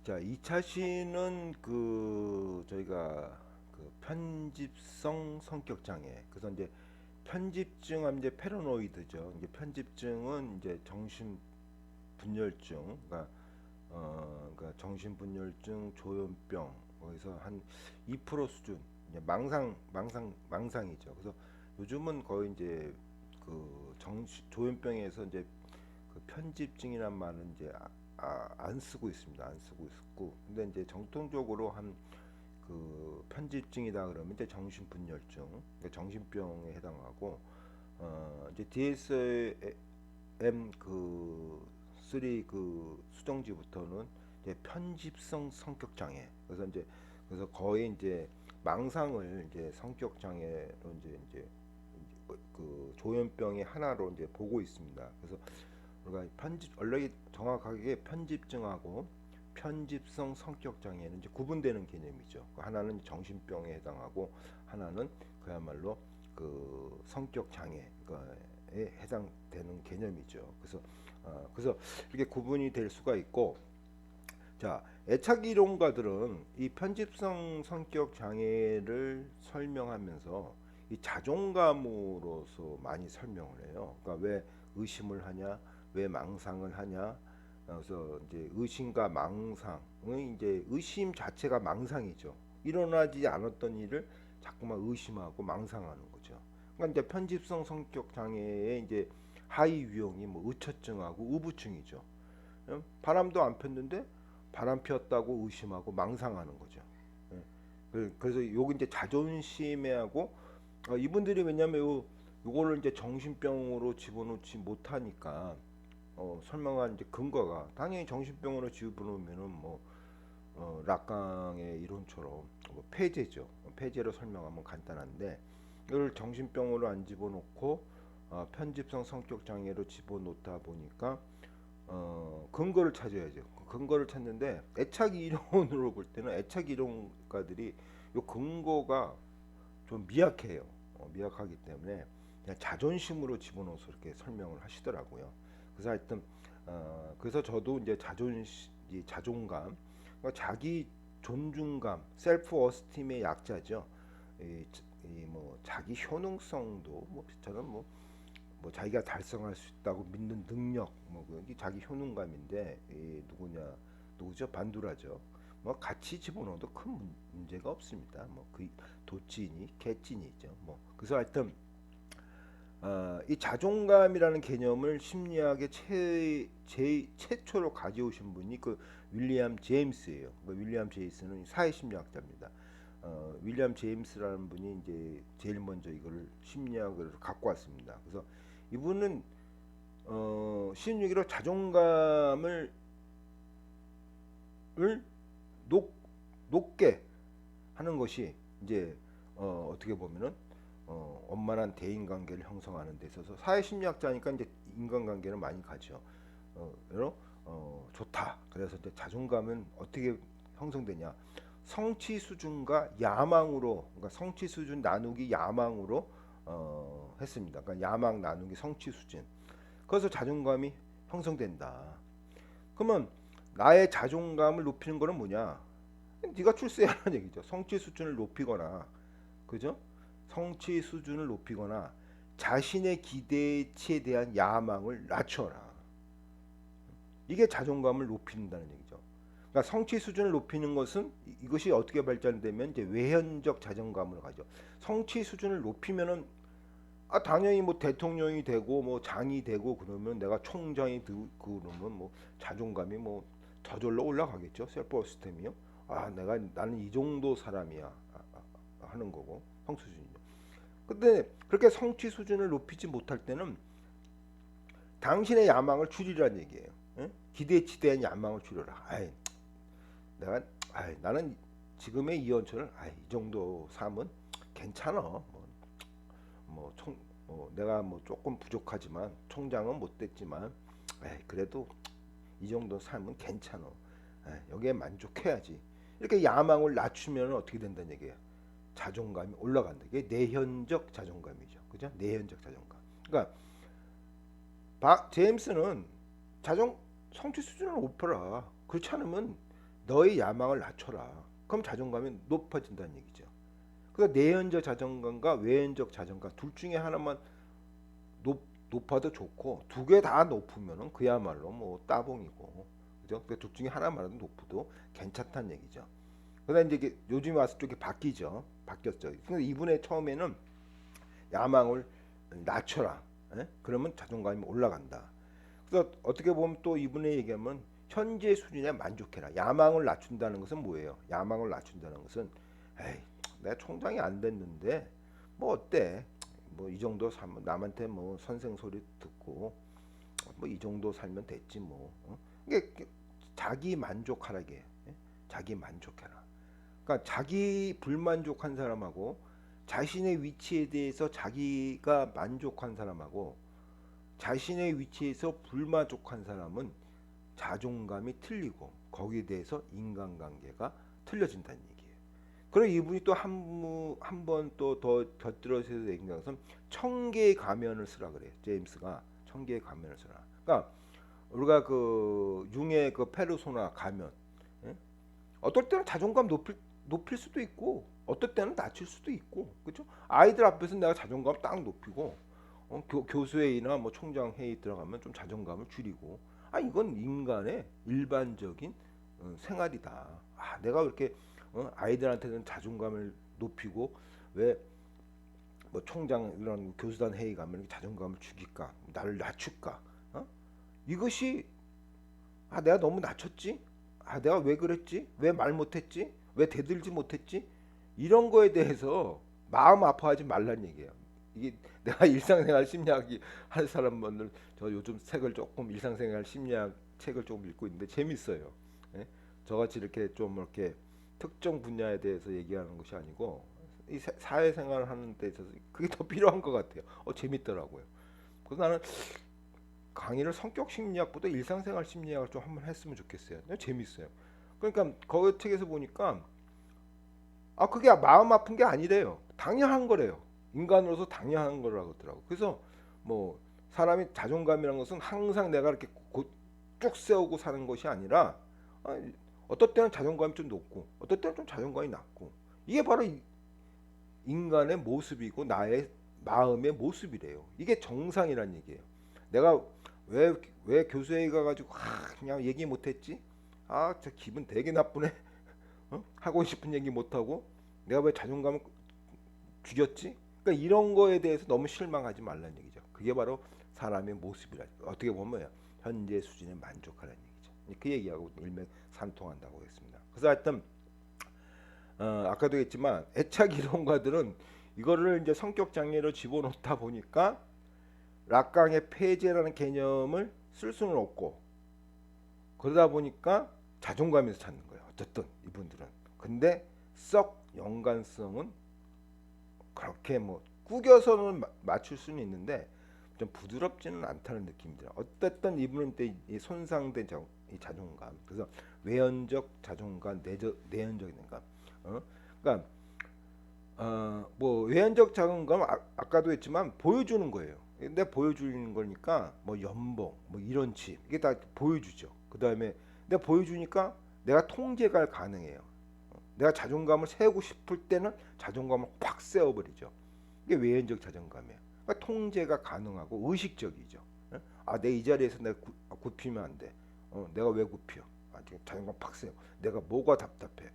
자, 2차 시는 저희가 편집성 성격 장애. 그래서 이제 편집증 하면 이제 패러노이드죠. 이제 편집증은 이제 정신 분열증, 그러니까 정신 분열증, 조현병 거기서 한 2% 수준. 이제 망상이죠. 그래서 요즘은 거의 이제 조현병에서 이제 편집증이란 말은 이제 안 쓰고 있습니다. 안 쓰고 있고, 근데 이제 정통적으로 한 편집증이다 그러면 이제 정신분열증, 그러니까 정신병에 해당하고, 이제 DSM 3 수정지부터는 이제 편집성 성격 장애. 그래서 거의 이제 망상을 이제 성격 장애로 조현병의 하나로 이제 보고 있습니다. 그래서 우리가 원래 정확하게 편집증하고 편집성 성격 장애는 이제 구분되는 개념이죠. 하나는 정신병에 해당하고 하나는 그야말로 성격 장애에 해당되는 개념이죠. 그래서 이렇게 구분이 될 수가 있고, 자, 애착 이론가들은 이 편집성 성격 장애를 설명하면서 이 자존감으로서 많이 설명을 해요. 그러니까 왜 의심을 하냐, 왜 망상을 하냐. 그래서 이제 의심과 망상은 이제 의심 자체가 망상이죠. 일어나지 않았던 일을 자꾸만 의심하고 망상하는 거죠. 그러니까 이제 편집성 성격 장애의 이제 하위 유형이 뭐 의처증하고 우부증이죠. 바람도 안 폈는데 바람 피웠다고 의심하고 망상하는 거죠. 예. 그래서 요거 이제 자존심에하고 이분들이 왜냐면 요거를 이제 정신병으로 집어넣지 못하니까 설명한 이제 근거가 당연히 정신병으로 집어넣으면은 뭐 락강의 이론처럼 폐제죠. 폐제로 설명하면 간단한데 이걸 정신병으로 안 집어넣고 편집성 성격 장애로 집어넣다 보니까 근거를 찾아야죠. 근거를 찾는데 애착 이론으로 볼 때는 애착 이론가들이 요 근거가 좀 미약해요. 미약하기 때문에 그냥 자존심으로 집어넣어서 이렇게 설명을 하시더라고요. 그래서 하여튼 그래서 저도 이제 자존감, 그러니까 자기 존중감, 셀프 어스팀의 약자죠. 뭐 자기 효능성도 뭐 저는 뭐 자기가 달성할 수 있다고 믿는 능력, 뭐 그게 자기 효능감인데 누구죠? 반두라죠. 뭐 같이 집어넣어도 큰 문제가 없습니다. 뭐 그 도찐이 개찐이죠. 뭐 그래서 하여튼 이 자존감이라는 개념을 심리학의 최초로 가져오신 분이 윌리엄 제임스예요. 윌리엄 제임스는 사회심리학자입니다. 윌리엄 제임스라는 분이 이제 제일 먼저 이거를 심리학을 갖고 왔습니다. 그래서 이분은 심리학으로 자존감을 높, 높게 하는 것이 이제 어떻게 보면은 원만한 대인 관계를 형성하는 데 있어서 사회 심리학자니까 이제 인간관계는 많이 가죠. 그래서 좋다. 그래서 이제 자존감은 어떻게 형성되냐? 성취 수준과 야망으로, 그러니까 성취 수준 나누기 야망으로 했습니다. 그러니까 야망 나누기 성취 수준. 그래서 자존감이 형성된다. 그러면 나의 자존감을 높이는 거는 뭐냐? 네가 출세하라는 얘기죠. 성취 수준을 높이거나, 그죠? 성취 수준을 높이거나 자신의 기대치에 대한 야망을 낮춰라. 이게 자존감을 높인다는 얘기죠. 그러니까 성취 수준을 높이는 것은 이것이 어떻게 발전되면 이제 외현적 자존감으로 가죠. 성취 수준을 높이면은 당연히 뭐 대통령이 되고 뭐 장이 되고 그러면 내가 총장이 되고 그러면 뭐 자존감이 뭐 저절로 올라가겠죠. 셀프 어스템이요. 나는 이 정도 사람이야 하는 거고 성취 수준이죠. 근데 그렇게 성취 수준을 높이지 못할 때는 당신의 야망을 줄이라는 얘기예요. 응? 기대치 대한 야망을 줄여라. 내가 나는 지금의 이원철은 이 정도 삶은 괜찮아. 내가 뭐 조금 부족하지만 총장은 못 됐지만 그래도 이 정도 삶은 괜찮아. 여기에 만족해야지. 이렇게 야망을 낮추면 어떻게 된다는 얘기예요. 자존감이 올라간다. 이게 내현적 자존감이죠. 그죠? 내현적 자존감. 그러니까 제임스는 자존 성취 수준을 높여라. 그렇지 않으면 너의 야망을 낮춰라. 그럼 자존감이 높아진다는 얘기죠. 그래서 내연적 자존감과 외연적 자존감 둘 중에 하나만 높, 높아도 좋고 두 개 다 높으면은 그야말로 뭐 따봉이고, 그죠? 그둘 중에 하나만 높아도 괜찮다는 얘기죠. 그러다 이제 요즘 와서 좀 이렇게 바뀌죠. 바뀌었죠. 근데 이분의 처음에는 야망을 낮춰라. 예? 그러면 자존감이 올라간다. 그래서 어떻게 보면 또 이분의 얘기하면 현재 수준에 만족해라. 야망을 낮춘다는 것은 뭐예요? 야망을 낮춘다는 것은 에이, 내가 총장이 안 됐는데 뭐 어때? 뭐 이 정도 살면 남한테 뭐 선생 소리 듣고 뭐 이 정도 살면 됐지 뭐. 어? 이게 자기 만족하라게. 예? 자기 만족해라. 그러니까 자기 불만족한 사람하고 자신의 위치에 대해서 자기가 만족한 사람하고 자신의 위치에서 불만족한 사람은 자존감이 틀리고 거기에 대해서 인간관계가 틀려진다는 얘기예요. 그리고 이분이 또 한 번 또 더 곁들여서 얘기한 것은 청개의 가면을 쓰라 그래요. 제임스가 청개의 가면을 쓰라. 그러니까 우리가 그 융의 그 페르소나 가면, 예? 어떨 때는 자존감 높일 수도 있고 어떨 때는 낮출 수도 있고, 그렇죠? 아이들 앞에서 내가 자존감 딱 높이고 교수회의나 뭐 총장 회의 들어가면 좀 자존감을 줄이고, 이건 인간의 일반적인 생활이다. 내가 이렇게 아이들한테는 자존감을 높이고 왜 뭐 총장 이런 교수단 회의 가면 이렇게 자존감을 죽일까, 나를 낮출까? 이것이 내가 너무 낮췄지? 내가 왜 그랬지? 왜 말 못했지? 왜 대들지 못했지? 이런 거에 대해서 마음 아파하지 말란 얘기예요. 이게 내가 일상생활 심리학이 하는 사람분들, 저 요즘 책을 조금 일상생활 심리학 책을 조금 읽고 있는데 재밌어요. 예? 저같이 이렇게 좀 이렇게 특정 분야에 대해서 얘기하는 것이 아니고 이 사회생활을 하는 데 있어서 그게 더 필요한 것 같아요. 재밌더라고요. 그래서 나는 강의를 성격 심리학보다 일상생활 심리학을 좀 한번 했으면 좋겠어요. 재밌어요. 그러니까 그 책에서 보니까 그게 마음 아픈 게 아니래요. 당연한 거래요. 인간으로서 당연한 거라고 하더라고. 그래서 뭐 사람이 자존감이라는 것은 항상 내가 이렇게 쭉 세우고 사는 것이 아니라 어떨 때는 자존감이 좀 높고 어떨 때는 좀 자존감이 낮고, 이게 바로 인간의 모습이고 나의 마음의 모습이래요. 이게 정상이란 얘기예요. 내가 왜 교수회의 가가지고 그냥 얘기 못했지? 저 기분 되게 나쁘네. 하고 싶은 얘기 못하고 내가 왜 자존감을 죽였지? 그러니까 이런 거에 대해서 너무 실망하지 말라는 얘기죠. 그게 바로 사람의 모습이라. 어떻게 보면 현재 수준에 만족하라는 얘기죠. 그 얘기하고 일맥상통한다고 했습니다. 그래서 하여튼 아까도 했지만 애착 이론가들은 이거를 이제 성격 장애로 집어넣다 보니까 락강의 폐제라는 개념을 쓸 수는 없고, 그러다 보니까 자존감에서 찾는 거예요. 어쨌든 이분들은. 근데 썩 연관성은 그렇게 뭐 구겨서는 맞출 수는 있는데 좀 부드럽지는 않다는 느낌이 들어요. 어쨌든 이분은 이 손상된 이 자존감. 그래서 외연적 자존감, 내연적 자존감. 그러니까 뭐 외연적 자존감 아까도 했지만 보여주는 거예요. 근데 보여주는 거니까 뭐 연봉, 뭐 이런 집 이게 다 보여주죠. 그 다음에 내가 보여주니까 내가 통제가 가능해요. 내가 자존감을 세우고 싶을 때는 자존감을 확 세워버리죠. 이게 외연적 자존감이에요. 그러니까 통제가 가능하고 의식적이죠. 내 이 자리에서 내가 굽히면 안 돼. 내가 왜 굽혀? 지금 자존감 팍 세워. 내가 뭐가 답답해?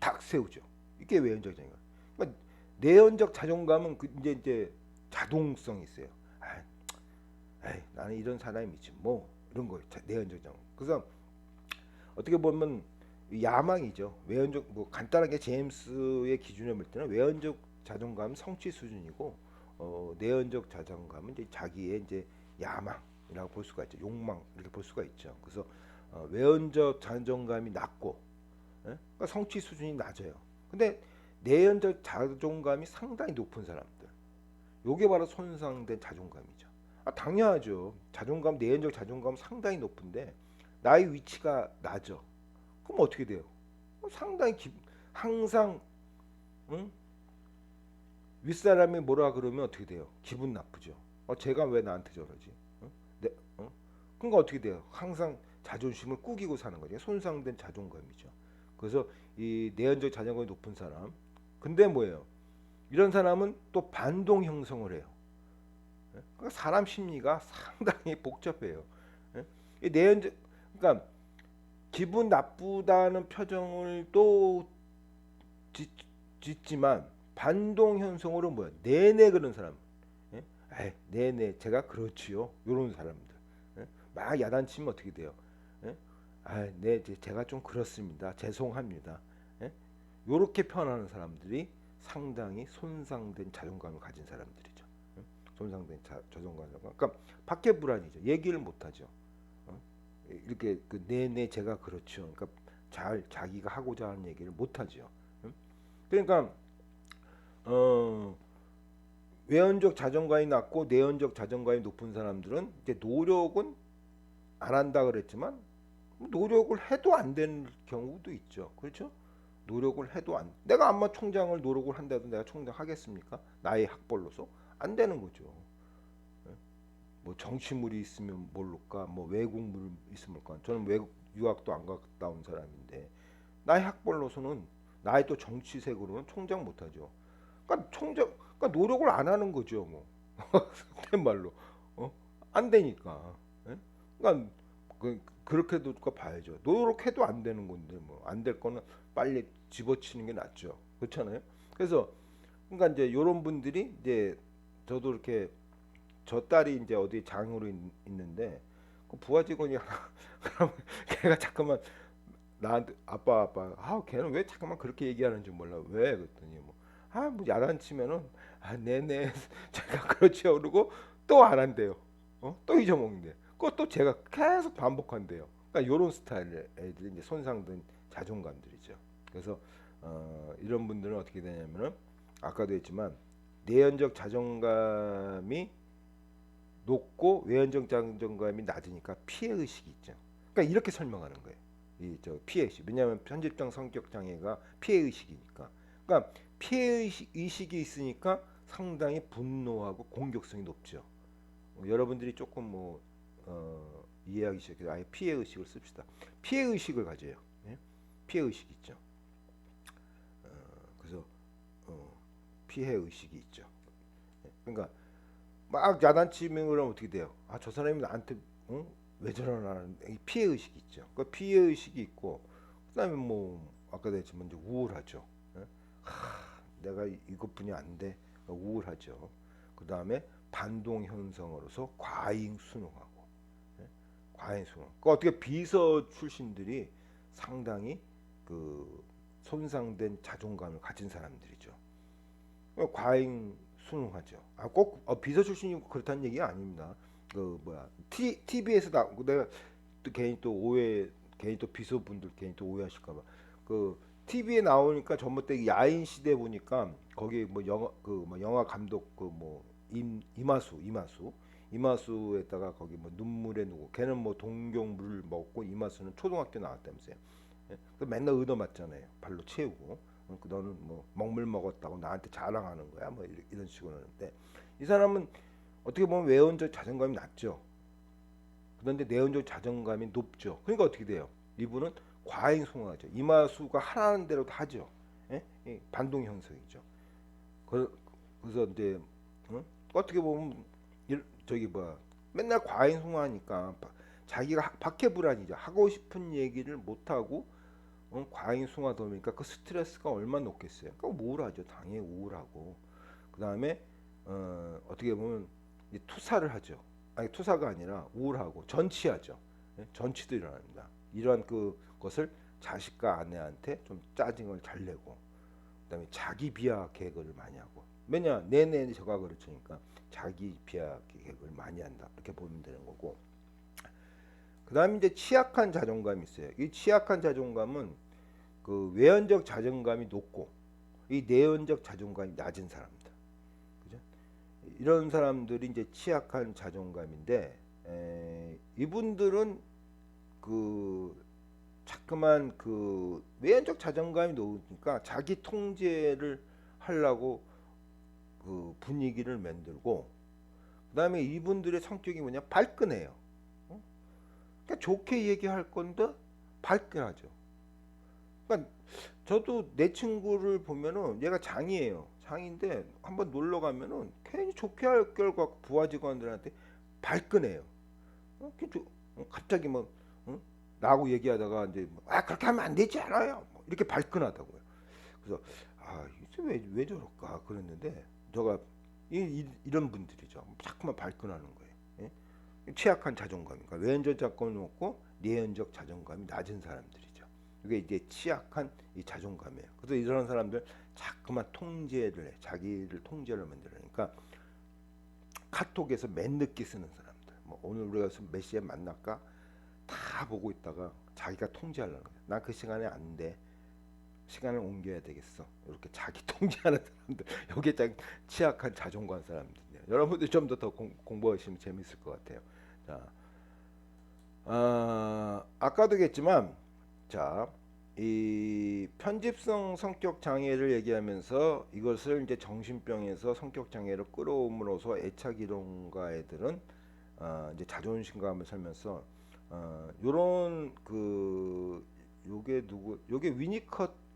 탁 세우죠. 이게 외연적 자존감. 그러니까 내연적 자존감은 이제 자동성이 있어요. 나는 이런 사람이지 뭐 이런 거 내연적 자존감. 그래서 어떻게 보면 야망이죠. 외연적 뭐 간단하게 제임스의 기준으로 볼 때는 외연적 자존감 성취 수준이고 내연적 자존감은 이제 자기의 이제 야망이라고 볼 수가 있죠. 욕망 이렇게 볼 수가 있죠. 그래서 외연적 자존감이 낮고, 그러니까 성취 수준이 낮아요. 근데 내연적 자존감이 상당히 높은 사람들, 요게 바로 손상된 자존감이죠. 당연하죠. 자존감, 내연적 자존감 상당히 높은데 나의 위치가 낮아. 그럼 어떻게 돼요? 상당히 항상 윗사람이 뭐라 그러면 어떻게 돼요? 기분 나쁘죠. 쟤가 왜 나한테 저러지? 그러니까 어떻게 돼요? 항상 자존심을 꾸기고 사는 거죠. 손상된 자존감이죠. 그래서 이 내연적 자존감이 높은 사람, 근데 뭐예요? 이런 사람은 또 반동 형성을 해요. 예? 그러니까 사람 심리가 상당히 복잡해요. 예? 이 내연적, 그러니까 기분 나쁘다는 표정을 또 짓, 짓지만 반동 형성으로 뭐야? 내내 그런 사람. 예? 에이, 네네 제가 그렇지요. 요런 사람들. 예? 막 야단치면 어떻게 돼요? 예? 아, 네, 제가 좀 그렇습니다. 죄송합니다. 예? 요렇게 표현하는 사람들이 상당히 손상된 자존감을 가진 사람들이죠. 예? 손상된 자존감. 그러니까 밖에 불안이죠. 얘기를 못 하죠. 어? 이렇게 그 네네 제가 그렇죠. 그러니까 잘 자기가 하고자 하는 얘기를 못 하죠. 예? 그러니까 어 외연적 자존감이 낮고 내연적 자존감이 높은 사람들은 이제 노력은 안 한다 그랬지만 노력을 해도 안 되는 경우도 있죠. 그렇죠? 노력을 해도 안 내가 아마 총장을 노력을 한다도 내가 총장 하겠습니까? 나의 학벌로서 안 되는 거죠. 예? 뭐 정치물이 있으면 모를까, 뭐 외국물 있으면 모를까. 저는 외국 유학도 안 갔다 온 사람인데 나의 학벌로서는 나의 또 정치색으로는 총장 못하죠. 그러니까 총장, 그러니까 노력을 안 하는 거죠, 뭐. 그런 말로, 어? 안 되니까. 예? 그러니까 그렇게도 봐야죠. 노력해도 안 되는 건데 뭐 안 될 거는 빨리 집어치는 게 낫죠. 그렇잖아요. 그래서 그러니까 이제 이런 분들이 이제 저도 이렇게 저 딸이 이제 어디 장으로 있는데 그 부하 직원이 하나 그러면 걔가 잠깐만 나한테 아빠 걔는 왜 잠깐만 그렇게 얘기하는 줄 몰라 왜 그랬더니 뭐 야단치면은 네네 제가 그렇죠 그러고 또 안 한대요. 또 잊어먹는데 그것도 제가 계속 반복한대요. 그러니까 요런 스타일의 애들이 이제 손상된 자존감들이죠. 그래서 이런 분들은 어떻게 되냐면은 아까도 했지만 내연적 자존감이 높고 외연적 자존감이 낮으니까 피해 의식이 있죠. 그러니까 이렇게 설명하는 거예요. 이 저 피해 의식. 왜냐하면 편집장 성격 장애가 피해 의식이니까. 그러니까 피해 의식이 있으니까 상당히 분노하고 공격성이 높죠. 여러분들이 조금 이해하기 시작해서 아예 피해 의식을 씁시다. 피해 의식을 가져요. 예? 피해 의식이 있죠. 그래서 피해 의식이 있죠. 예? 그러니까 막 야단치면 그러면 어떻게 돼요? 저 사람이 나한테 왜 저러나 피해 의식이 있죠. 그 피해 의식이 있고 그다음에 아까도 했지만 이제 우울하죠. 예? 내가 이것뿐이 안 돼. 우울하죠. 그다음에 반동 현상으로서 과잉 순응하고 예? 과잉 순응. 그 어떻게 비서 출신들이 상당히 그 손상된 자존감을 가진 사람들이죠. 과잉 순응하죠. 꼭 비서 출신이 그렇다는 얘기가 아닙니다. 그 뭐야 TV에서 나 내가 또 괜히 또 비서분들 괜히 또 오해하실까봐 그 TV에 나오니까 전부 때 야인 시대 보니까 거기 영화 감독 이마수에다가 거기 눈물의 누구 걔는 동경물을 먹고 이마수는 초등학교 나왔다면서요. 예? 맨날 얻어맞잖아요. 발로 채우고. 너는 먹물 먹었다고 나한테 자랑하는 거야. 이런 식으로 하는데 이 사람은 어떻게 보면 외연적 자존감이 낮죠. 그런데 내연적 자존감이 높죠. 그러니까 어떻게 돼요? 이분은 과잉 송하죠. 이마수가 하라는 대로 다 하죠. 예? 반동 형성이죠. 그래서 이제 어떻게 보면 저기 맨날 과잉 송하니까 자기가 박해 불안이죠. 하고 싶은 얘기를 못 하고 과잉 순화다 보니까 그 스트레스가 얼마나 높겠어요. 그러니까 우울하죠. 당연히 우울하고 그 다음에 어떻게 보면 이제 투사를 하죠. 아니 투사가 아니라 우울하고 전치하죠. 예? 전치도 일어납니다. 이러한 그것을 자식과 아내한테 좀 짜증을 잘 내고 그다음에 자기 비하 계획을 많이 하고 왜냐 내내 저가 그렇으니까 자기 비하 계획을 많이 한다 이렇게 보면 되는 거고 그다음에 이제 취약한 자존감이 있어요. 이 취약한 자존감은 그 외연적 자존감이 높고 이 내연적 자존감이 낮은 사람들, 그죠? 이런 사람들이 이제 취약한 자존감인데 이분들은 그 자꾸만 그 외연적 자존감이 높으니까 자기 통제를 하려고 그 분위기를 만들고 그다음에 이분들의 성격이 뭐냐 발끈해요. 그러니까 좋게 얘기할 건데 발끈하죠. 그러니까 저도 내 친구를 보면은 얘가 장이에요. 장인데 한번 놀러 가면은 괜히 좋게 할 걸 갖고 부하 직원들한테 발끈해요. 갑자기 뭐 나하고 얘기하다가 이제 그렇게 하면 안 되지 않아요. 뭐 이렇게 발끈하다고요. 그래서 이게 왜 저럴까 그랬는데 저가 이런 분들이죠. 자꾸만 발끈하는 거예요. 예? 취약한 자존감, 그러니까 외연적 자존감이 높고 내연적 자존감이 낮은 사람들이죠. 이게 이제 취약한 이 자존감이에요. 그래서 이런 사람들 자꾸만 통제를 해, 자기를 통제를 만들으니까 카톡에서 맨늦게 쓰는 사람들, 뭐 오늘 우리가 몇 시에 만날까 다 보고 있다가 자기가 통제하려는 거예요. 난 그 시간에 안 돼. 시간을 옮겨야 되겠어. 이렇게 자기 통제하는 사람들. 여기에 딱 취약한 자존감 사람들이에요. 여러분들 좀 더 공부하시면 재밌을 것 같아요. 자, 아까도 얘기했지만, 자, 이 편집성 성격 장애를 얘기하면서 이것을 이제 정신병에서 성격 장애로 끌어옴으로써 애착 이론가 애들은 이제 자존심감을 살면서 요런 요게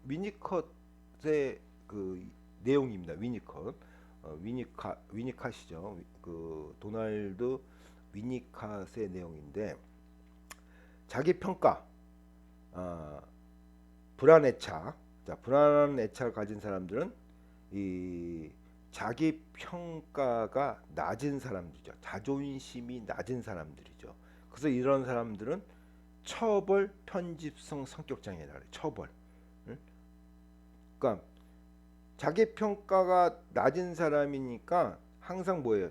위니컷의 그 내용입니다. 위니컷이죠. 그 도널드 위니컷의 내용인데 자기 평가, 불안 애착. 자, 불안 애착을 가진 사람들은 이 자기 평가가 낮은 사람들이죠. 자존심이 낮은 사람들이죠. 그래서 이런 사람들은 처벌 편집성 성격 장애라 그래요. 처벌. 응? 그러니까 자기 평가가 낮은 사람이니까 항상 뭐예요?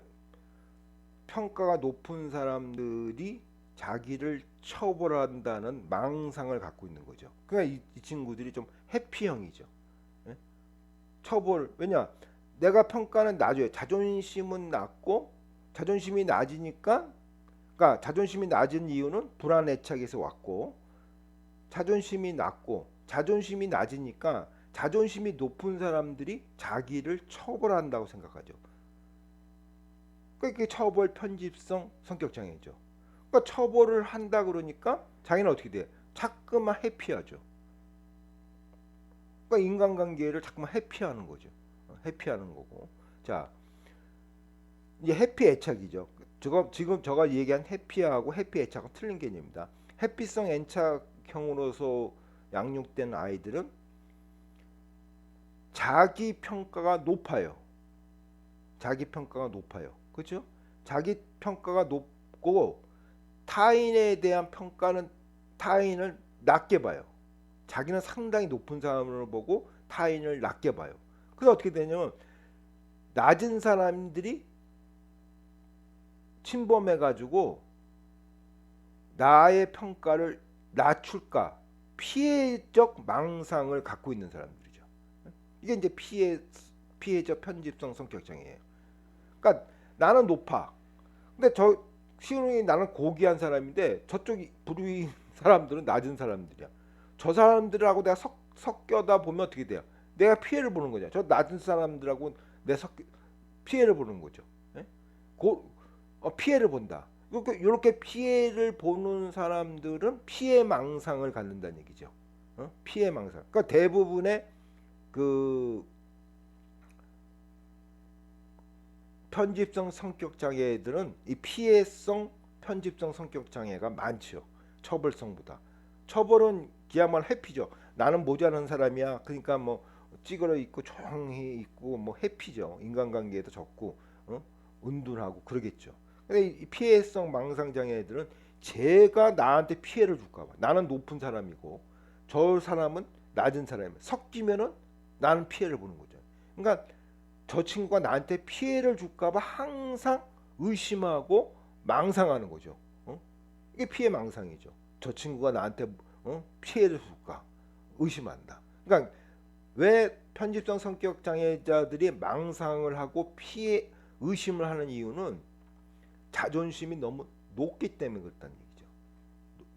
평가가 높은 사람들이 자기를 처벌한다는 망상을 갖고 있는 거죠. 그러니까 이 친구들이 좀 회피형이죠. 예? 처벌, 왜냐? 내가 평가는 낮아요. 자존심은 낮고 자존심이 낮으니까, 그러니까 자존심이 낮은 이유는 불안 애착에서 왔고, 자존심이 낮고 자존심이 낮으니까 자존심이 높은 사람들이 자기를 처벌한다고 생각하죠. 그러니까 이게 처벌 편집성 성격 장애죠. 그러니까 처벌을 한다 그러니까 자기는 어떻게 돼? 자꾸만 회피하죠. 그러니까 인간관계를 자꾸만 회피하는 거죠. 회피하는 거고. 자, 이제 회피 애착이죠. 지금 제가 얘기한 회피하고 회피 애착은 틀린 개념입니다. 회피성 애착형으로서 양육된 아이들은 자기 평가가 높아요. 자기 평가가 높아요. 그렇죠? 자기 평가가 높고 타인에 대한 평가는 타인을 낮게 봐요. 자기는 상당히 높은 사람으로 보고 타인을 낮게 봐요. 그래서 어떻게 되냐면 낮은 사람들이 침범해가지고 나의 평가를 낮출까 피해적 망상을 갖고 있는 사람들이죠. 이게 이제 피해적 편집성 성격 장애예요. 그러니까 나는 높아. 근데 시은이 나는 고귀한 사람인데 저쪽 부류인 사람들은 낮은 사람들이야. 저 사람들하고 내가 섞여다 보면 어떻게 돼요? 내가 피해를 보는 거냐. 저 낮은 사람들하고 피해를 보는 거죠. 예? 피해를 본다. 이렇게 피해를 보는 사람들은 피해 망상을 갖는다는 얘기죠. 피해 망상. 그러니까 대부분의 그 편집성 성격 장애들은 이 피해성 편집성 성격 장애가 많죠. 처벌성보다. 처벌은 그야말로 회피죠. 나는 모자란 사람이야. 그러니까 뭐 찌그러 있고 조용히 있고 뭐 회피죠. 인간관계에도 적고 은둔하고 그러겠죠. 근데 이 피해성 망상 장애들은 제가 나한테 피해를 줄까봐. 나는 높은 사람이고 저 사람은 낮은 사람이야. 섞이면은 나는 피해를 보는 거죠. 그러니까 저 친구가 나한테 피해를 줄까봐 항상 의심하고 망상하는 거죠. 이게 피해 망상이죠. 저 친구가 나한테 피해를 줄까 의심한다. 그러니까 왜 편집성 성격 장애자들이 망상을 하고 의심을 하는 이유는 자존심이 너무 높기 때문에 그렇다는 얘기죠.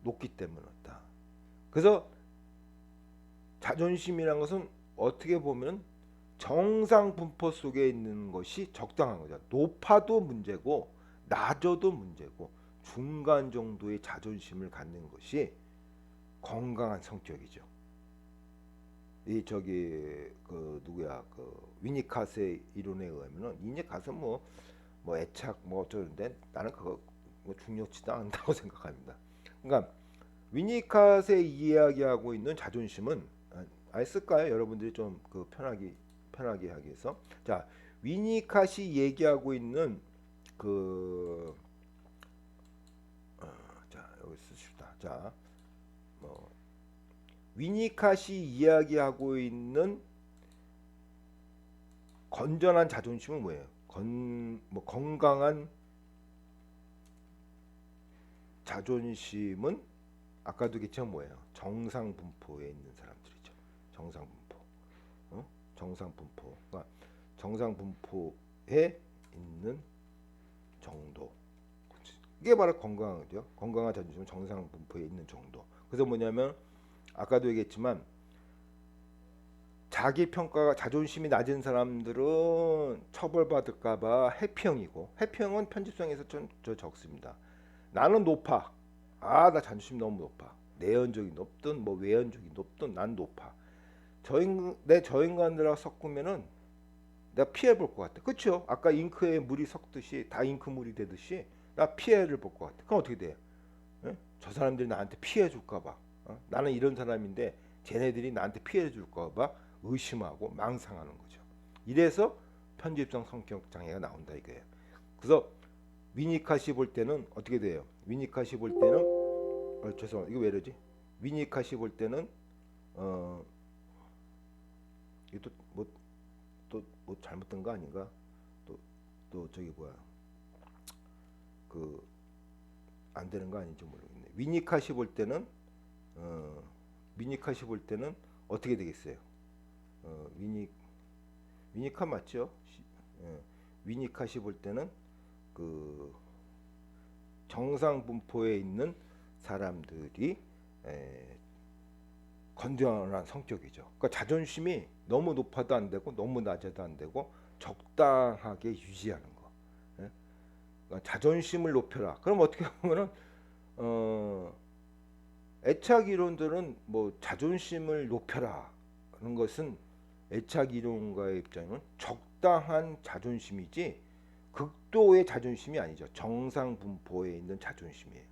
높기 때문에 그렇다. 그래서 자존심이라는 것은 어떻게 보면 정상 분포 속에 있는 것이 적당한 거죠. 높아도 문제고 낮아도 문제고 중간 정도의 자존심을 갖는 것이 건강한 성격이죠. 이 저기 그 누구야 그 위니카스의 이론에 의하면은 이제 가서 뭐 애착 뭐 어쩌는데 나는 그거 뭐 중요치도 않다고 생각합니다. 그러니까 위니카스의 이야기하고 있는 자존심은 쓸까요? 여러분들이 좀 그 편하게 하기 위해서 자 위니카시 얘기하고 있는 그 자 여기 쓰십시다. 자 뭐 위니카시 이야기하고 있는 건전한 자존심은 뭐예요? 뭐 건강한 자존심은 아까도 얘기했지만 뭐예요? 정상분포에 있는 사람들이죠. 정상분포, 정상분포, 그러니까 정상분포에 있는 정도. 이게 바로 건강하죠. 건강한 자존심은 정상분포에 있는 정도. 그래서 뭐냐면 아까도 얘기했지만 자기 평가가 자존심이 낮은 사람들은 처벌받을까봐 회피형이고 회피형은 편집성에서 좀 적습니다. 나는 높아. 나 자존심 너무 높아. 내연적이 높든 뭐 외연적이 높든 난 높아. 저 인간들하고 섞으면은 내가 피해 볼 것 같아. 그렇죠? 아까 잉크에 물이 섞듯이 다 잉크물이 되듯이 나 피해를 볼 것 같아. 그럼 어떻게 돼? 예? 저 사람들이 나한테 피해 줄까 봐. 나는 이런 사람인데 쟤네들이 나한테 피해 줄까 봐 의심하고 망상하는 거죠. 이래서 편집성 성격 장애가 나온다 이거예요. 그래서 위니카시 볼 때는 어떻게 돼요? 위니카시 볼 때는 죄송합니다. 이거 왜 이러지? 위니카시 볼 때는 이게 뭐 잘못된 거 아닌가? 또 저기 뭐야? 그 안 되는 거 아닌지 모르겠네. 위니카시 볼 때는 위니카시 볼 때는 어떻게 되겠어요? 위니카 맞죠? 위니카시 볼 때는 그 정상 분포에 있는 사람들이 건전한 성격이죠. 그러니까 자존심이 너무 높아도 안 되고 너무 낮아도 안 되고 적당하게 유지하는 거. 그러니까 자존심을 높여라. 그럼 어떻게 보면은 애착 이론들은 뭐 자존심을 높여라는 것은 애착 이론가의 입장은 적당한 자존심이지 극도의 자존심이 아니죠. 정상 분포에 있는 자존심이에요.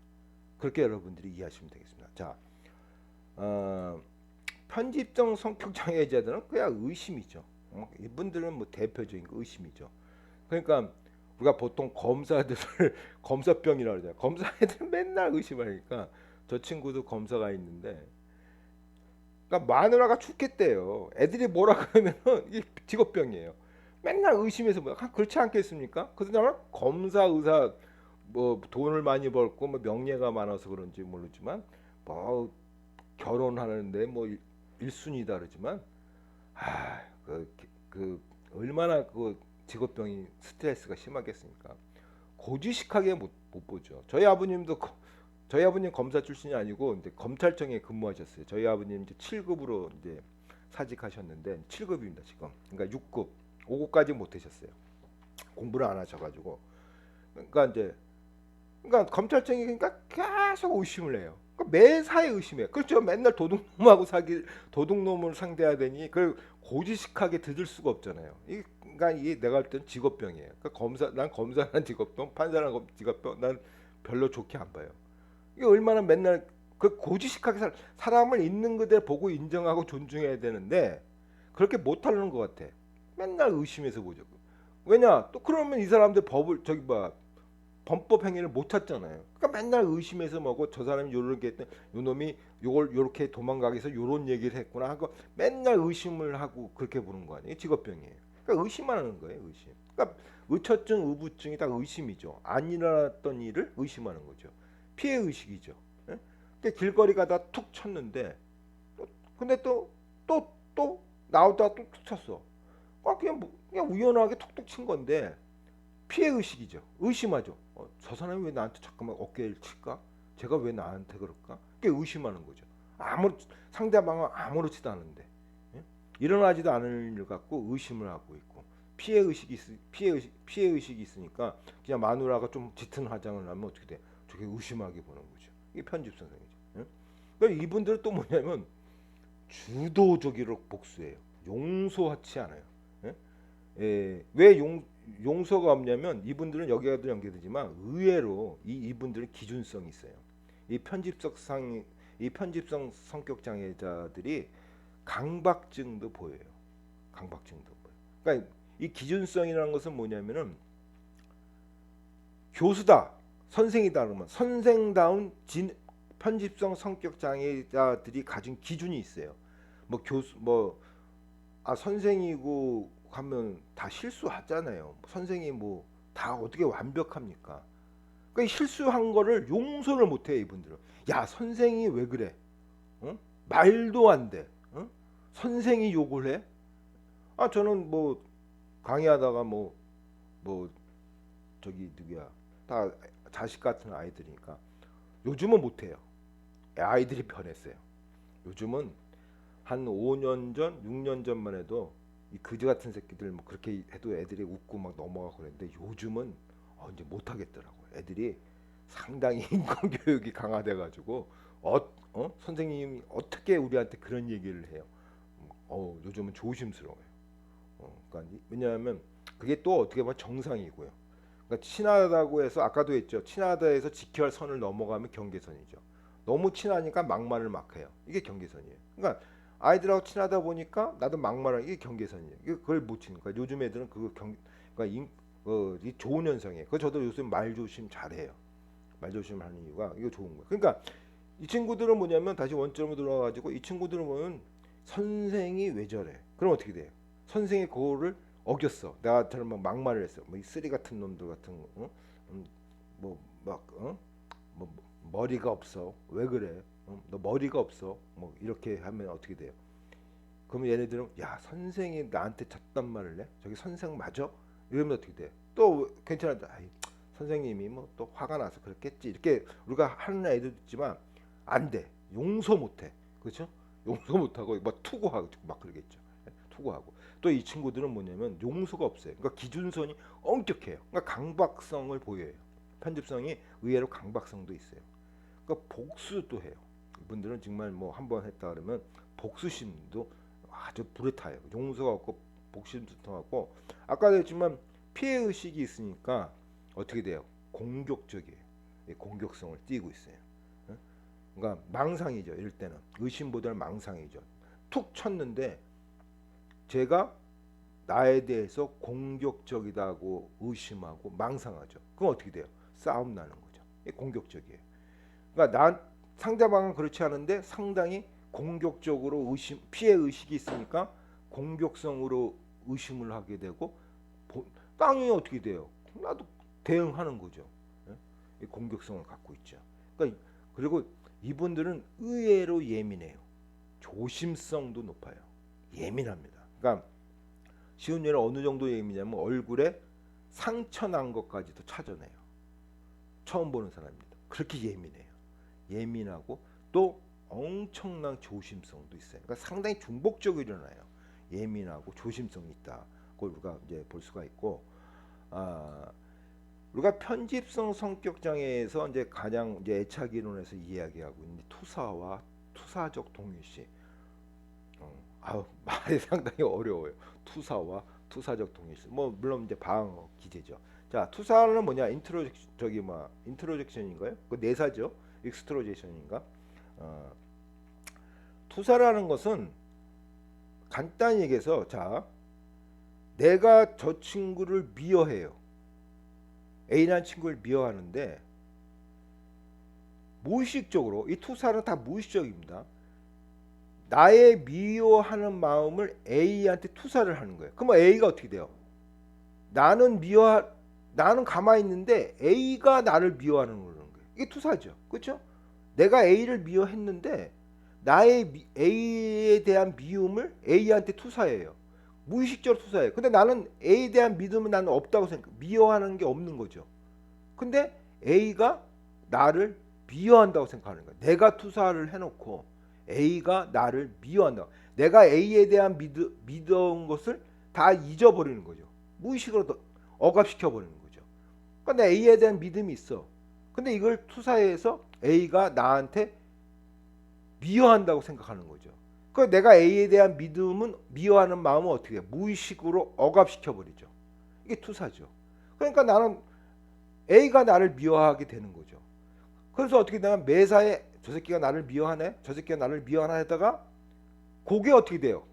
그렇게 여러분들이 이해하시면 되겠습니다. 자, 편집성 성격 장애자들은 그냥 의심이죠. 이분들은 뭐 대표적인 거 의심이죠. 그러니까 우리가 보통 검사들을 검사병이라고 그러잖아요. 검사 애들 맨날 의심하니까 저 친구도 검사가 있는데 그러니까 마누라가 죽겠대요. 애들이 뭐라 그러면은 이게 직업병이에요. 맨날 의심해서 뭐 그렇지 않겠습니까? 그래서 나는 검사 의사 뭐 돈을 많이 벌고 뭐 명예가 많아서 그런지 모르지만 뭐 결혼하는데 뭐 일순위다 그러지만 그 얼마나 그 직업병이 스트레스가 심하겠습니까? 고지식하게 못 보죠. 저희 아버님 검사 출신이 아니고 이제 검찰청에 근무하셨어요. 저희 아버님 이제 7급으로 이제 사직하셨는데 7급입니다 지금. 그러니까 6급, 5급까지 못 하셨어요. 공부를 안 하셔가지고. 그러니까 검찰청이 그러니까 계속 의심을 해요. 그러니까 매사에 의심해. 그렇죠. 맨날 도둑놈을 상대하더니 그걸 고지식하게 들을 수가 없잖아요. 그러니까 이게 내가 할 때는 직업병이에요. 그러니까 난 검사라는 직업병, 판사라는 직업병, 난 별로 좋게 안 봐요. 이게 얼마나 맨날 그 고지식하게 사람을 있는 그대로 보고 인정하고 존중해야 되는데 그렇게 못하는 것 같아. 맨날 의심해서 보죠. 왜냐? 또 그러면 이 사람들 범법 행위를 못 찾잖아요. 그러니까 맨날 의심해서 뭐고 저 사람이 요렇게 했더니 요 놈이 요걸 요렇게 도망가기 위해서 요런 얘기를 했구나 하고 맨날 의심을 하고 그렇게 보는 거 아니에요? 직업병이에요. 그러니까 의심하는 거예요, 의심. 그러니까 의처증, 의부증이 다 의심이죠. 안 일어났던 일을 의심하는 거죠. 피해 의식이죠. 예? 그러니까 길거리 가다 툭 쳤는데 근데 또 나오다가 툭툭 쳤어. 그냥 우연하게 툭툭 친 건데 피해 의식이죠. 의심하죠. 저 사람이 왜 나한테 잠깐만 어깨를 칠까? 제가 왜 나한테 그럴까? 그게 의심하는 거죠. 상대방은 아무렇지도 않은데 일어나지도 않을 일 갖고 의심을 하고 있고 피해 의식이 있으니까 그냥 마누라가 좀 짙은 화장을 하면 어떻게 돼? 어떻게 의심하게 보는 거죠. 이게 편집성이죠. 예? 그러니까 이분들은 또 뭐냐면 주도적으로 복수해요. 용서하지 않아요. 예? 왜 용서가 없냐면 이분들은 여기가도 연계되지만 의외로 이분들은 기준성이 있어요. 이 편집성 이 편집성 성격 장애자들이 강박증도 보여요. 강박증도 보여요. 그러니까 이 기준성이라는 것은 뭐냐면은 교수다, 선생이다 그러면 선생다운 편집성 성격 장애자들이 가진 기준이 있어요. 뭐 교수 선생이고 하면 다 실수하잖아요. 선생이 뭐 다 어떻게 완벽합니까? 그러니까 실수한 거를 용서를 못해 이분들은. 야 선생이 왜 그래? 어? 말도 안 돼. 어? 선생이 욕을 해? 저는 뭐 강의하다가 뭐 저기 누구야 다 자식 같은 아이들이니까 요즘은 못해요. 아이들이 변했어요. 요즘은 한 5년 전, 6년 전만 해도 이 그지 같은 새끼들 뭐 그렇게 해도 애들이 웃고 막 넘어가고 그랬는데 요즘은 이제 못 하겠더라고요. 애들이 상당히 인권 교육이 강화돼 가지고 선생님이 어떻게 우리한테 그런 얘기를 해요. 요즘은 조심스러워요. 그러니까 왜냐하면 그게 또 어떻게 보면 정상이고요. 그러니까 친하다고 해서 아까도 했죠. 친하다 해서 지켜야 할 선을 넘어가면 경계선이죠. 너무 친하니까 막말을 막 해요. 이게 경계선이에요. 그러니까 아이들하고 친하다 보니까 나도 막말하는 이게 경계선이에요. 이게 그걸 못 치니까 요즘 애들은 그러니까 이 좋은 현상이에요. 그 저도 요즘 말 조심 잘해요. 말 조심하는 이유가 이거 좋은 거예요. 그러니까 이 친구들은 뭐냐면 다시 원점으로 들어가가지고 이 친구들은 보면 선생이 왜 저래? 그럼 어떻게 돼요? 선생이 그거를 어겼어. 나처럼 막 막말을 했어. 뭐 이 쓰리 같은 놈들 같은 거, 뭐막 뭐 머리가 없어. 왜 그래? 너 머리가 없어. 뭐 이렇게 하면 어떻게 돼요? 그러면 얘네들은 야 선생이 나한테 저딴 말을 해? 저기 선생 맞아? 이러면 어떻게 돼? 또 괜찮은데 선생님이 뭐 또 화가 나서 그랬겠지 이렇게 우리가 하는 애들도 있지만 안 돼. 용서 못해. 그렇죠? 용서 못하고 막 투고하고 막 그러겠죠. 투고하고 또 이 친구들은 뭐냐면 용서가 없어요. 그러니까 기준선이 엄격해요. 그러니까 강박성을 보여요. 편집성이 의외로 강박성도 있어요. 그러니까 복수도 해요. 이분들은 정말 뭐 한 번 했다 그러면 복수심도 아주 불에 타요. 용서가 없고 복수심도 통하고 아까도 했지만 피해 의식이 있으니까 어떻게 돼요? 공격적이에요. 공격성을 띠고 있어요. 그러니까 망상이죠. 이럴 때는 의심보다는 망상이죠. 툭 쳤는데 제가 나에 대해서 공격적이다고 의심하고 망상하죠. 그럼 어떻게 돼요? 싸움 나는 거죠. 공격적이에요. 그러니까 상대방은 그렇지 않은데 상당히 공격적으로 피해 의식이 있으니까 공격성으로 의심을 하게 되고 땅이 어떻게 돼요? 나도 대응하는 거죠. 공격성을 갖고 있죠. 그러니까 그리고 이분들은 의외로 예민해요. 조심성도 높아요. 예민합니다. 그러니까 쉬운 예는 어느 정도 예민하냐면 얼굴에 상처 난 것까지도 찾아내요. 처음 보는 사람입니다. 그렇게 예민해요. 예민하고 또 엄청난 조심성도 있어요. 그러니까 상당히 중복적으로 일어나요. 예민하고 조심성이 있다. 그걸 우리가 이제 볼 수가 있고, 우리가 편집성 성격 장애에서 이제 가장 이제 애착 이론에서 이야기하고 있는 투사와 투사적 동일시. 말이 상당히 어려워요. 투사와 투사적 동일시. 뭐 물론 이제 방어 기제죠. 자, 투사는 뭐냐? 인트로젝션인가요? 그 내사죠. 익스트로제이션인가? 투사라는 것은 간단히 얘기해서 자, 내가 저 친구를 미워해요. A라는 친구를 미워하는데 무의식적으로 이 투사는 다 무의식적입니다. 나의 미워하는 마음을 A한테 투사를 하는 거예요. 그러면 A가 어떻게 돼요? 나는 가만히 있는데 A가 나를 미워하는 거예요. 이게 투사죠. 그렇죠? 내가 A를 미워했는데 나의 A에 대한 미움을 A한테 투사해요. 무의식적으로 투사해요. 근데 나는 A에 대한 믿음은 나는 없다고 생각해. 미워하는 게 없는 거죠. 근데 A가 나를 미워한다고 생각하는 거야. 내가 투사를 해놓고 A가 나를 미워한다. 내가 A에 대한 믿어온 것을 다 잊어버리는 거죠. 무의식으로 억압시켜 버리는 거죠. 그러니까 A에 대한 믿음이 있어. 근데 이걸 투사해서 A가 나한테 미워한다고 생각하는 거죠. 그 내가 A에 대한 믿음은 미워하는 마음은 어떻게 해요? 무의식으로 억압시켜 버리죠. 이게 투사죠. 그러니까 나는 A가 나를 미워하게 되는 거죠. 그래서 어떻게 되냐면 매사에 저 새끼가 나를 미워하네, 저 새끼가 나를 미워하나 하다가 그게 어떻게 돼요?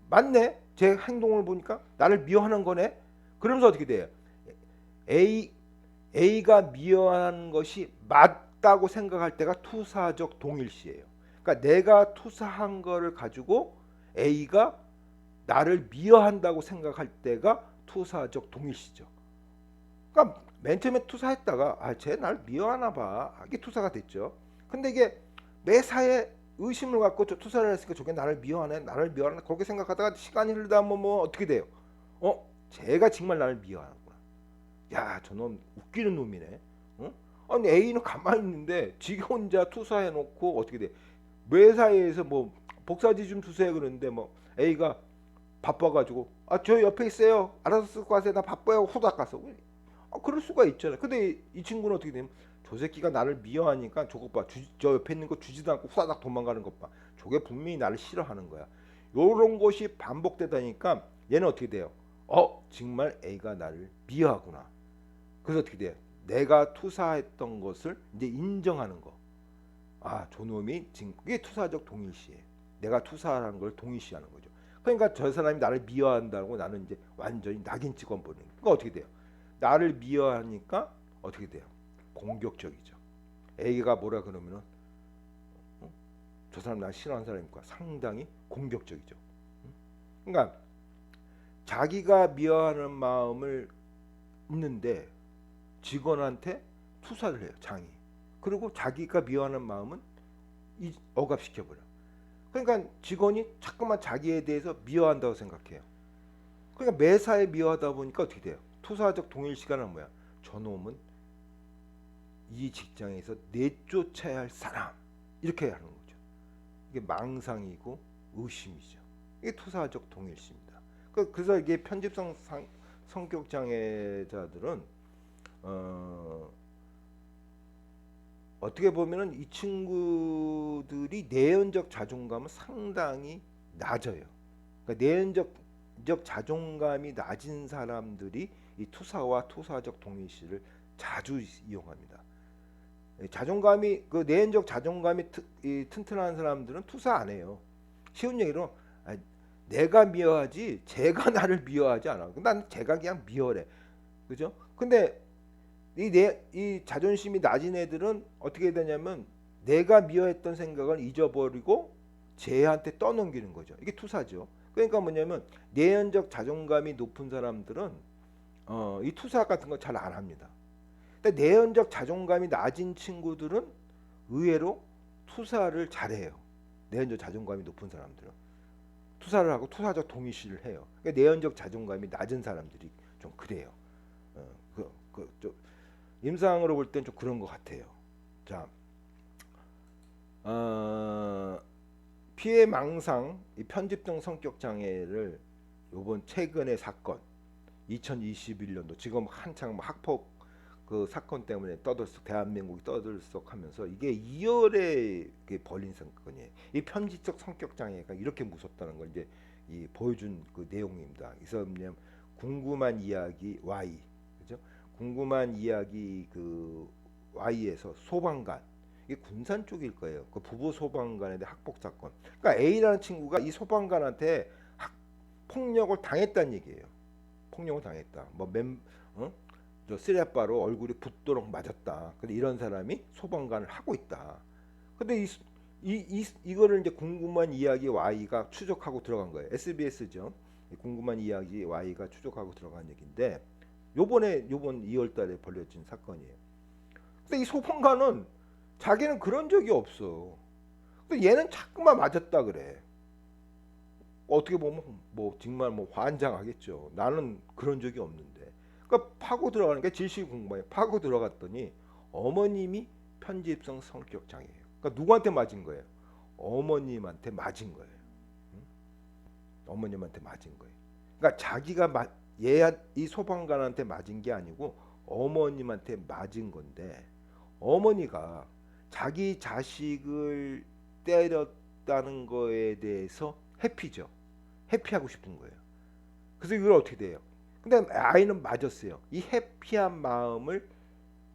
맞네. 제 행동을 보니까 나를 미워하는 거네. 그러면서 어떻게 돼요? A A가 미워하는 것이 맞다고 생각할 때가 투사적 동일시예요. 그러니까 내가 투사한 거를 가지고 A가 나를 미워한다고 생각할 때가 투사적 동일시죠. 그러니까 맨 처음에 투사했다가 쟤 날 미워하나 봐. 이게 투사가 됐죠. 근데 이게 매사에 의심을 갖고 저 투사를 했으니까 저게 나를 미워하네, 나를 미워하네 그렇게 생각하다가 시간이 흐르다 보면 뭐 어떻게 돼요? 쟤가 정말 나를 미워하는구나. 야, 저놈 웃기는 놈이네. 어? 아니 A는 가만히 있는데 지 혼자 투사해놓고 어떻게 돼? 매사에서 뭐 복사지 좀 주세요 그러는데 뭐 A가 바빠가지고 저 옆에 있어요. 알아서 쓰고 가세요. 나 바빠요. 후딱 갔어. 그럴 수가 있잖아요. 근데 이 친구는 어떻게 되면 저 새끼가 나를 미워하니까 저것 봐. 저 옆에 있는 거 주지도 않고 후다닥 도망가는 것 봐. 저게 분명히 나를 싫어하는 거야. 요런 것이 반복되다니까 얘는 어떻게 돼요? 정말 A가 나를 미워하구나. 그래서 어떻게 돼요? 내가 투사했던 것을 이제 인정하는 거. 저놈이 지금 그게 투사적 동일시에 내가 투사하는 걸 동일시하는 거죠. 그러니까 저 사람이 나를 미워한다고 나는 이제 완전히 낙인 찍어버리는. 그러니까 어떻게 돼요? 나를 미워하니까 어떻게 돼요? 공격적이죠. A가 뭐라 그러면은 저 사람 나 싫어하는 사람이니까 상당히 공격적이죠. 그러니까 자기가 미워하는 마음을 있는데 직원한테 투사를 해요. 장이. 그리고 자기가 미워하는 마음은 억압시켜 버려. 그러니까 직원이 자꾸만 자기에 대해서 미워한다고 생각해요. 그러니까 매사에 미워하다 보니까 어떻게 돼요? 투사적 동일 시간은 뭐야? 저놈은 이 직장에서 내쫓아야 할 사람 이렇게 하는 거죠. 이게 망상이고 의심이죠. 이게 투사적 동일시입니다. 그래서 이게 편집성 성격 장애자들은 어떻게 보면은 이 친구들이 내연적 자존감은 상당히 낮아요. 그러니까 내연적 자존감이 낮은 사람들이 이 투사와 투사적 동일시를 자주 이용합니다. 자존감이 그 내연적 자존감이 튼튼한 사람들은 투사 안 해요. 쉬운 얘기로 내가 미워하지 쟤가 나를 미워하지 않아. 난 쟤가 그냥 미워래. 그죠? 근데 이 자존심이 낮은 애들은 어떻게 되냐면 내가 미워했던 생각을 잊어버리고 쟤한테 떠넘기는 거죠. 이게 투사죠. 그러니까 뭐냐면 내연적 자존감이 높은 사람들은 이 투사 같은 거 잘 안 합니다. 근데 내연적 자존감이 낮은 친구들은 의외로 투사를 잘해요. 내연적 자존감이 높은 사람들은 투사를 하고 투사적 동의시를 해요. 그러니까 내연적 자존감이 낮은 사람들이 좀 그래요. 좀 임상으로 볼 땐 좀 그런 것 같아요. 자, 피해 망상, 이 편집성 성격 장애를 요번 최근의 사건 2021년도 지금 한창 학폭 그 사건 때문에 떠들썩 대한민국이 떠들썩하면서 이게 2월에 벌린 사건이에요. 이 편집적 성격 장애가 이렇게 무섭다는 걸 이제 보여준 그 내용입니다. 그래서 뭐냐면 궁금한 이야기 Y, 그죠? 궁금한 이야기 그 Y에서 소방관, 이게 군산 쪽일 거예요. 그 부부 소방관에 대한 학폭 사건. 그러니까 A라는 친구가 이 소방관한테 폭력을 당했다는 얘기예요. 폭력을 당했다. 저 쓰레빠로 얼굴이 붓도록 맞았다. 근데 이런 사람이 소방관을 하고 있다. 근데 이거를 이제 궁금한 이야기 Y가 추적하고 들어간 거예요. SBS죠. 궁금한 이야기 Y가 추적하고 들어간 얘기인데 요번 2월달에 벌어진 사건이에요. 근데 이 소방관은 자기는 그런 적이 없어. 근데 얘는 자꾸만 맞았다 그래. 어떻게 보면 뭐 정말 뭐 환장하겠죠. 나는 그런 적이 없는데. 그러니까 파고 들어가니까 질식 공부에 파고 들어갔더니 어머님이 편집성 성격 장애예요. 그러니까 누구한테 맞은 거예요? 어머님한테 맞은 거예요. 응? 어머님한테 맞은 거예요. 그러니까 이 소방관한테 맞은 게 아니고 어머님한테 맞은 건데 어머니가 자기 자식을 때렸다는 거에 대해서 해피죠. 해피하고 싶은 거예요. 그래서 이걸 어떻게 돼요? 근데 아이는 맞았어요. 이 해피한 마음을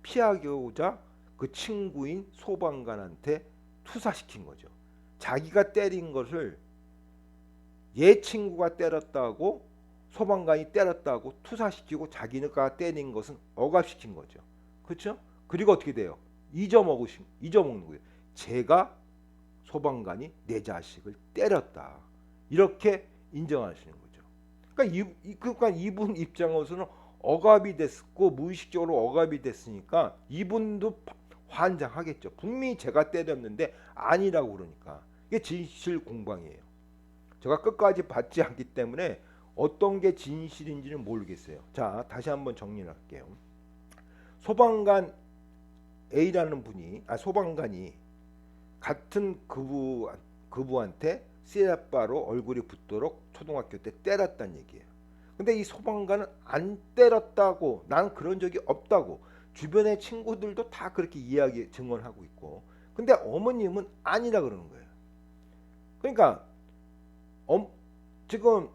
피하고자 그 친구인 소방관한테 투사시킨 거죠. 자기가 때린 것을 얘 친구가 때렸다고 소방관이 때렸다고 투사시키고 자기가 때린 것은 억압시킨 거죠. 그렇죠? 그리고 어떻게 돼요? 잊어먹는 거예요. 제가 소방관이 내 자식을 때렸다. 이렇게 인정하시는 거죠. 그러니까 이분 입장에서는 억압이 됐고 무의식적으로 억압이 됐으니까 이분도 환장하겠죠. 분명히 제가 때렸는데 아니라고 그러니까 이게 진실 공방이에요. 제가 끝까지 받지 않기 때문에 어떤 게 진실인지는 모르겠어요. 자, 다시 한번 정리를 할게요. 소방관 A라는 분이 소방관이 같은 그부한테 씨앗바로 얼굴이 붓도록 초등학교 때 때렸다는 얘기예요. 근데 이 소방관은 안 때렸다고, 난 그런 적이 없다고, 주변의 친구들도 다 그렇게 이야기 증언하고 있고, 근데 어머님은 아니라 그러는 거예요. 그러니까 지금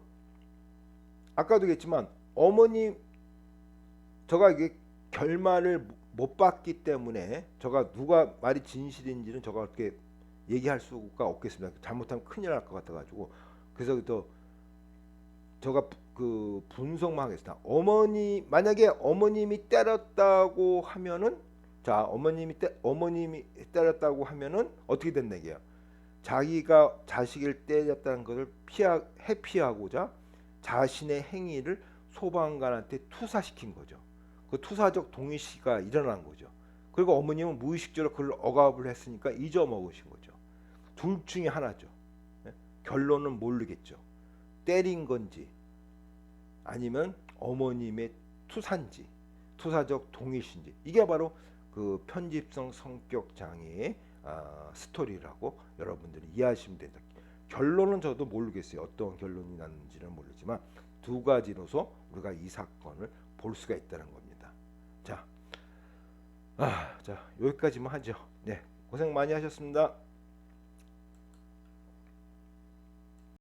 아까도 얘기했지만 어머님, 제가 이게 결말을 못 봤기 때문에 제가 누가 말이 진실인지는 제가 어떻게 얘기할 수가 없겠습니다. 잘못하면 큰일 날 것 같아가지고. 그래서 또 제가 그 분석만 하겠습니다. 만약에 어머님이 때렸다고 하면은, 자, 어머님이 때렸다고 하면은 어떻게 된다 이게요? 자기가 자식을 때렸다는 것을 회피하고자 자신의 행위를 소방관한테 투사시킨 거죠. 그 투사적 동의시가 일어난 거죠. 그리고 어머님은 무의식적으로 그걸 억압을 했으니까 잊어먹으신 거죠. 둘 중에 하나죠. 예? 결론은 모르겠죠. 때린 건지 아니면 어머님의 투사인지, 투사적 동의신지. 이게 바로 그 편집성 성격 장애의 스토리라고 여러분들이 이해하시면 됩니다. 결론은 저도 모르겠어요. 어떤 결론이 났는지는 모르지만 두 가지로서 우리가 이 사건을 볼 수가 있다는 겁니다. 자, 자 여기까지만 하죠. 네, 고생 많이 하셨습니다.